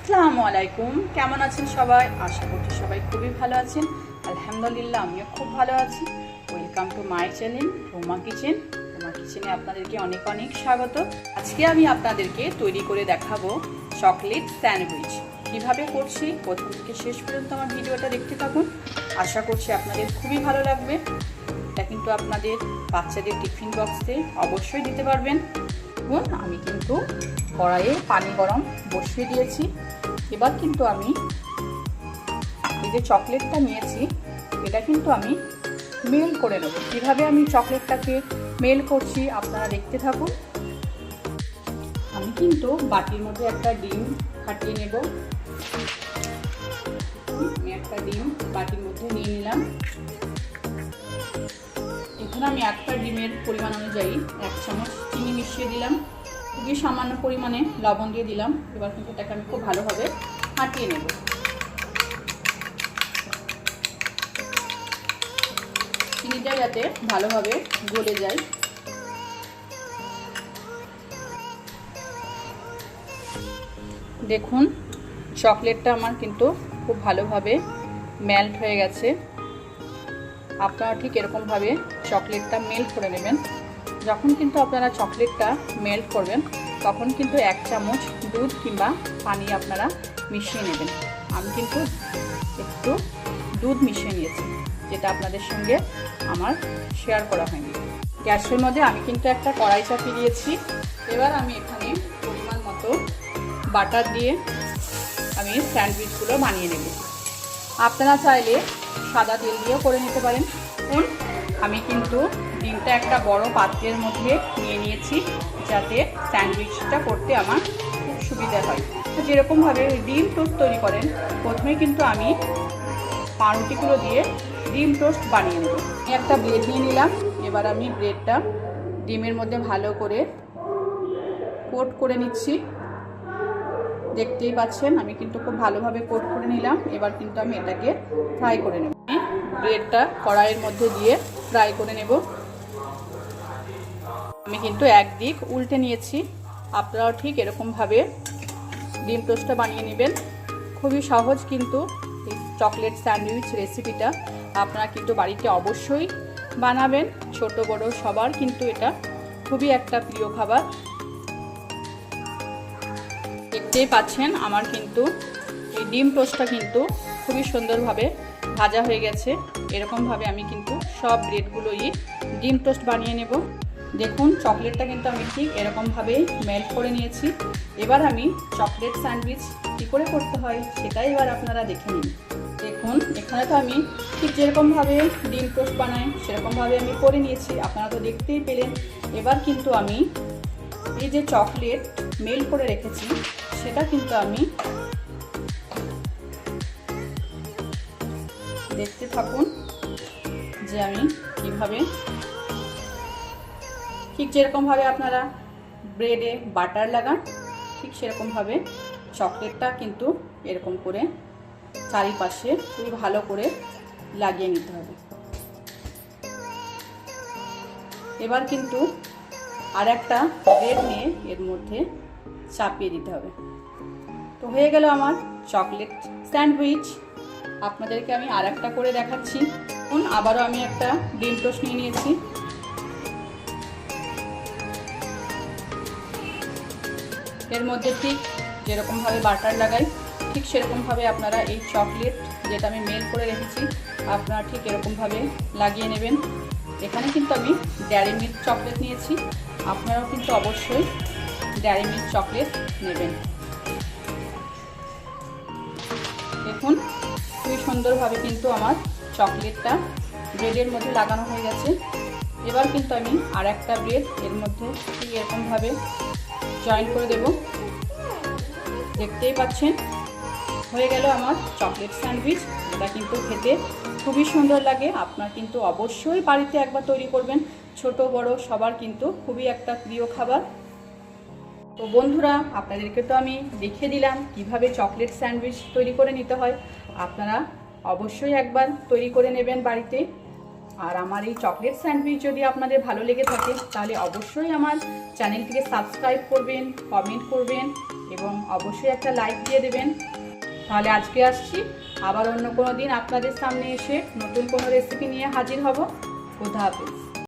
আসসালামু আলাইকুম, কেমন আছেন সবাই? আশা করছি সবাই খুবই ভালো আছেন। আলহামদুলিল্লাহ আমিও খুব ভালো আছি। Welcome to my channel Ruma kitchen. Ruma কিচেনে আপনাদেরকে অনেক অনেক স্বাগত। আজকে আমি আপনাদেরকে তৈরি করে দেখাবো চকলেট স্যান্ডউইচ। কিভাবে করছি প্রথম থেকে শেষ পর্যন্ত আমার ভিডিওটা দেখতে থাকুন। আশা করছি আপনাদের খুবই ভালো লাগবে। এটা কিন্তু আপনাদের বাচ্চাদের টিফিন বক্সে অবশ্যই দিতে পারবেন। আমি কিন্তু কড়াইয়ে পানি গরম বসিয়ে দিয়েছি। এবার কিন্তু আমি এই যে চকলেটটা নিয়েছি এটা কিন্তু আমি মেল করে নেব। কিভাবে আমি চকলেটটাকে মেল করছি আপনারা দেখতে থাকুন। আমি কিন্তু বাটির মধ্যে একটা ডিম ফাটিয়ে নেব। আমি একটা ডিম বাটির মধ্যে নিয়ে নিলাম। এখানে আমি একটা ডিমের পরিমাণ অনুযায়ী 1 চামচ চিনি মিশিয়ে দিলাম। খুবই সামান্য পরিমাণে লবণ দিয়ে দিলাম। এবার কিন্তু এটাকে আমি খুব ভালোভাবে ফাটিয়ে নেব। চিনিটা যাতে ভালোভাবে গলে যায়। দেখুন চকলেটটা আমার কিন্তু খুব ভালোভাবে মেল্ট হয়ে গেছে। আপনারা ঠিক এরকমভাবে চকলেটটা মেল্ট করে নেবেন। যখন কিন্তু আপনারা চকলেটটা মেল্ট করবেন তখন কিন্তু 1 চামচ দুধ কিংবা পানি আপনারা মিশিয়ে নেবেন। আমি কিন্তু একটু দুধ মিশিয়ে নিয়েছি, যেটা আপনাদের সঙ্গে আমার শেয়ার করা হয়নি। গ্যাসের মধ্যে আমি কিন্তু একটা কড়াই চাপিয়ে দিয়েছি। এবার আমি এখানে পরিমাণ মতো বাটার দিয়ে আমি স্যান্ডউইচগুলো বানিয়ে নেব। আপনারা চাইলে সাদা তেল দিয়েও করে নিতে পারেন। আমি কিন্তু ডিমটা একটা বড় পাত্রের মধ্যে নিয়ে নিয়েছি, যাতে স্যান্ডউইচটা করতে আমার খুব সুবিধা হয়। যেরকমভাবে ডিম টোস্ট তৈরি করেন প্রথমে কিন্তু আমি পাউরুটিগুলো দিয়ে ডিম টোস্ট বানিয়ে নেব। একটা ব্রেড নিয়ে নিলাম। এবার আমি ব্রেডটা ডিমের মধ্যে ভালো করে কোট করে নিচ্ছি। দেখতেই পাচ্ছেন আমি কিন্তু খুব ভালোভাবে কোট করে নিলাম। এবার কিন্তু আমি এটাকে ফ্রাই করে নেব। ব্রেডটা কড়াইয়ের মধ্যে দিয়ে ফ্রাই করে নেব। আমি কিন্তু একদিক উল্টে নিয়েছি। আপনারাও ঠিক এরকমভাবে ডিম টোস্টটা বানিয়ে নেবেন। খুবই সহজ কিন্তু এই চকলেট স্যান্ডউইচ রেসিপিটা আপনারা কিন্তু বাড়িতে অবশ্যই বানাবেন। ছোট বড় সবার কিন্তু এটা খুবই একটা প্রিয় খাবার। দেখতেই পাচ্ছেন আমার কিন্তু এই ডিম টোস্টটা কিন্তু খুবই সুন্দরভাবে ভাজা হয়ে গেছে। এরকমভাবে আমি কিন্তু সব ব্রেডগুলোই ডিম টোস্ট বানিয়ে নেব। দেখুন চকলেটটা কিন্তু আমি ঠিক এরকমভাবেই মেল্ট করে নিয়েছি। এবার আমি চকলেট স্যান্ডউইচ কী করে করতে হয় সেটাই এবার আপনারা দেখে নিন। দেখুন এখানে তো আমি ঠিক যেরকমভাবে ডিম টোস্ট বানাই সেরকমভাবে আমি করে নিয়েছি, আপনারা তো দেখতেই পেলেন। এবার কিন্তু আমি এই যে চকলেট মেল্ট করে রেখেছি সেটা কিন্তু আমি দেখতে থাকুন যে আমি কিভাবে ঠিক যেরকমভাবে আপনারা ব্রেডে বাটার লাগান ঠিক সেরকমভাবে চকলেটটা কিন্তু এরকম করে চারিপাশে খুবই ভালো করে লাগিয়ে নিতে হবে। এবার কিন্তু আর একটা ব্রেড নিয়ে এর মধ্যে চাপিয়ে দিতে হবে। তো হয়ে গেল আমার চকলেট স্যান্ডউইচ। আপনাদেরকে আমি আর একটা করে দেখাচ্ছি। আবারও আমি একটা ডিম টোস্ট নিয়ে নিয়েছি। এর মধ্যে ঠিক যেরকমভাবে বাটার লাগাই ঠিক সেরকমভাবে আপনারা এই চকলেট যেটা আমি মেল্ট করে রেখেছি আপনারা ঠিক এরকমভাবে লাগিয়ে নেবেন। এখানে কিন্তু আমি ডেয়ারি মিল্ক চকলেট নিয়েছি, আপনারাও কিন্তু অবশ্যই ডেয়ারি মিল্ক চকলেট নেবেন। দেখুন খুবই সুন্দরভাবে কিন্তু আমার চকলেটটা ব্রেডের মধ্যে লাগানো হয়ে গেছে। এবার কিন্তু আমি আর একটা ব্রেড এর মধ্যে ঠিক এরকমভাবে জয়েন করে দেব। দেখতেই পাচ্ছেন হয়ে গেল আমার চকলেট স্যান্ডউইচ। এটা কিন্তু খেতে খুবই সুন্দর লাগে। আপনারা কিন্তু অবশ্যই বাড়িতে একবার তৈরি করবেন। ছোট বড় সবার কিন্তু খুবই একটা প্রিয় খাবার। তো বন্ধুরা আপনাদেরকে তো আমি দেখিয়ে দিলাম কিভাবে চকলেট স্যান্ডউইচ তৈরি করে নিতে হয়। আপনারা অবশ্যই একবার তৈরি করে নেবেন বাড়িতে। আর আমার এই চকলেট স্যান্ডউইচ যদি আপনাদের ভালো লেগে থাকে তাহলে অবশ্যই আমার চ্যানেলটিকে সাবস্ক্রাইব করবেন, কমেন্ট করবেন এবং অবশ্যই একটা লাইক দিয়ে দেবেন। তাহলে আজকে আসছি, আবার অন্য কোনো দিন আপনাদের সামনে এসে নতুন কোনো রেসিপি নিয়ে হাজির হব। খোদা হাফেজ।